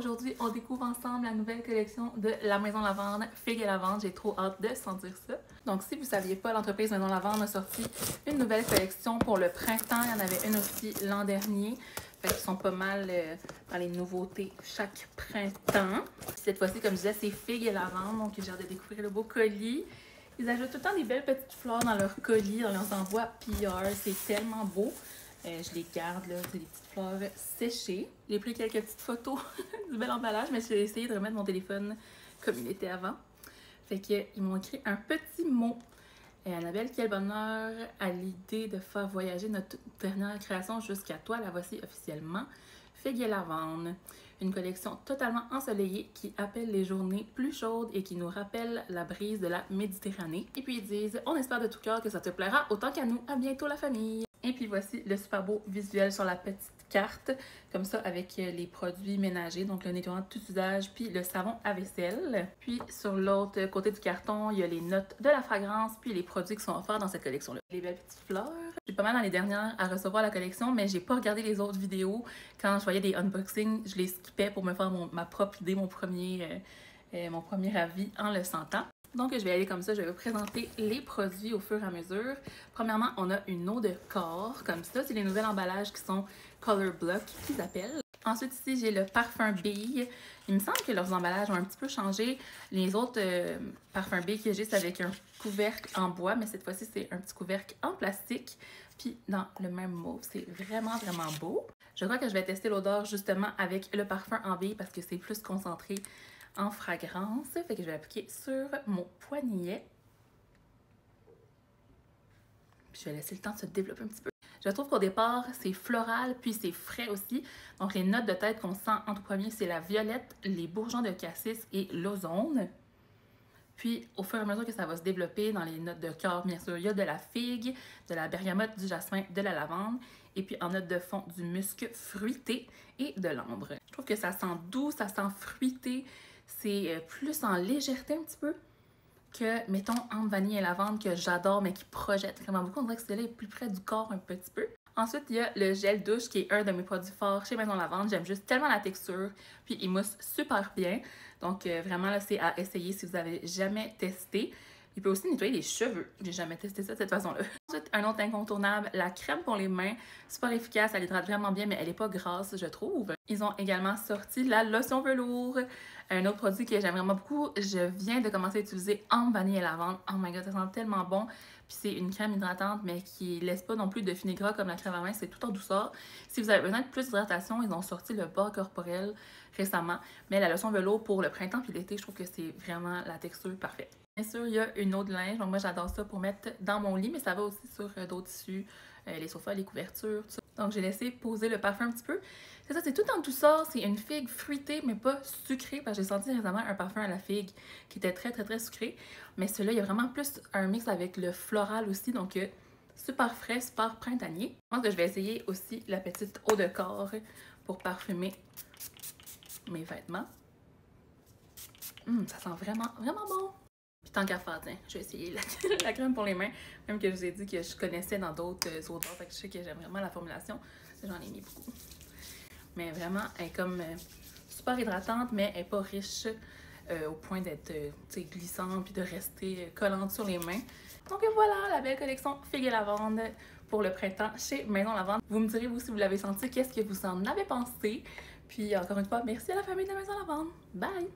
Aujourd'hui, on découvre ensemble la nouvelle collection de la Maison Lavande, Figues et Lavande. J'ai trop hâte de sentir ça. Donc, si vous ne saviez pas, l'entreprise Maison Lavande a sorti une nouvelle collection pour le printemps. Il y en avait une aussi l'an dernier. Fait qu'ils sont pas mal dans les nouveautés chaque printemps. Cette fois-ci, comme je disais, c'est Figues et Lavande. Donc, j'ai hâte de découvrir le beau colis. Ils ajoutent tout le temps des belles petites fleurs dans leur colis. On les envoie PR. C'est tellement beau. Je les garde, là, c'est des petites fleurs séchées. J'ai pris quelques petites photos du bel emballage, mais j'ai essayé de remettre mon téléphone comme il était avant. Fait qu'ils m'ont écrit un petit mot. Annabelle, quel bonheur à l'idée de faire voyager notre dernière création jusqu'à toi. La voici officiellement. Figues et Lavande. Une collection totalement ensoleillée qui appelle les journées plus chaudes et qui nous rappelle la brise de la Méditerranée. Et puis ils disent, on espère de tout cœur que ça te plaira autant qu'à nous. À bientôt la famille! Et puis voici le super beau visuel sur la petite carte, comme ça avec les produits ménagers, donc le nettoyant de tout usage, puis le savon à vaisselle. Puis sur l'autre côté du carton, il y a les notes de la fragrance, puis les produits qui sont offerts dans cette collection-là. Les belles petites fleurs. J'ai pas mal dans les dernières à recevoir la collection, mais j'ai pas regardé les autres vidéos. Quand je voyais des unboxings, je les skippais pour me faire ma propre idée, mon premier avis en le sentant. Donc, je vais aller comme ça, je vais vous présenter les produits au fur et à mesure. Premièrement, on a une eau de corps, comme ça. C'est les nouveaux emballages qui sont Color Block, qu'ils appellent. Ensuite, ici, j'ai le parfum bille. Il me semble que leurs emballages ont un petit peu changé. Les autres parfums billes que j'ai, c'est avec un couvercle en bois, mais cette fois-ci, c'est un petit couvercle en plastique. Puis, dans le même mauve, c'est vraiment, vraiment beau. Je crois que je vais tester l'odeur justement avec le parfum en bille parce que c'est plus concentré en fragrance. Fait que je vais l'appliquer sur mon poignet. Puis je vais laisser le temps de se développer un petit peu. Je trouve qu'au départ, c'est floral, puis c'est frais aussi. Donc les notes de tête qu'on sent en tout premier, c'est la violette, les bourgeons de cassis et l'ozone. Puis au fur et à mesure que ça va se développer dans les notes de cœur, bien sûr, il y a de la figue, de la bergamote, du jasmin, de la lavande. Et puis en note de fond, du musc fruité et de l'ambre. Je trouve que ça sent doux, ça sent fruité. C'est plus en légèreté un petit peu que, mettons, ambre, vanille et lavande que j'adore, mais qui projette vraiment beaucoup. On dirait que celui-là est plus près du corps un petit peu. Ensuite, il y a le gel douche qui est un de mes produits forts chez Maison Lavande. J'aime juste tellement la texture, puis il mousse super bien. Donc, vraiment, là, c'est à essayer si vous n'avez jamais testé. Il peut aussi nettoyer les cheveux. J'ai jamais testé ça de cette façon-là. Ensuite, un autre incontournable, la crème pour les mains. Super efficace, elle hydrate vraiment bien, mais elle n'est pas grasse, je trouve. Ils ont également sorti la lotion velours. Un autre produit que j'aime vraiment beaucoup. Je viens de commencer à utiliser ambre, vanille et lavande. Oh my god, ça sent tellement bon. Puis c'est une crème hydratante, mais qui laisse pas non plus de fini gras comme la crème à main. C'est tout en douceur. Si vous avez besoin de plus d'hydratation, ils ont sorti le bas corporel récemment. Mais la lotion velours pour le printemps puis l'été, je trouve que c'est vraiment la texture parfaite. Bien sûr, il y a une eau de linge. Donc moi, j'adore ça pour mettre dans mon lit, mais ça va aussi sur d'autres tissus, les sofas, les couvertures, tout ça. Donc j'ai laissé poser le parfum un petit peu. C'est ça, c'est tout en douceur. C'est une figue fruitée, mais pas sucrée, parce que j'ai senti récemment un parfum à la figue qui était très, très, très sucré. Mais celui-là, il y a vraiment plus un mix avec le floral aussi, donc super frais, super printanier. Je pense que je vais essayer aussi la petite eau de corps pour parfumer mes vêtements. Ça sent vraiment, vraiment bon. Puis tant qu'à faire, tiens, je vais essayer la crème pour les mains, même que je vous ai dit que je connaissais dans d'autres odeurs, fait que je sais que j'aime vraiment la formulation. J'en ai mis beaucoup. Mais vraiment, elle est comme super hydratante, mais elle n'est pas riche au point d'être glissante puis de rester collante sur les mains. Donc voilà, la belle collection Figues et Lavande pour le printemps chez Maison Lavande. Vous me direz, vous, si vous l'avez senti, qu'est-ce que vous en avez pensé. Puis encore une fois, merci à la famille de Maison Lavande. Bye!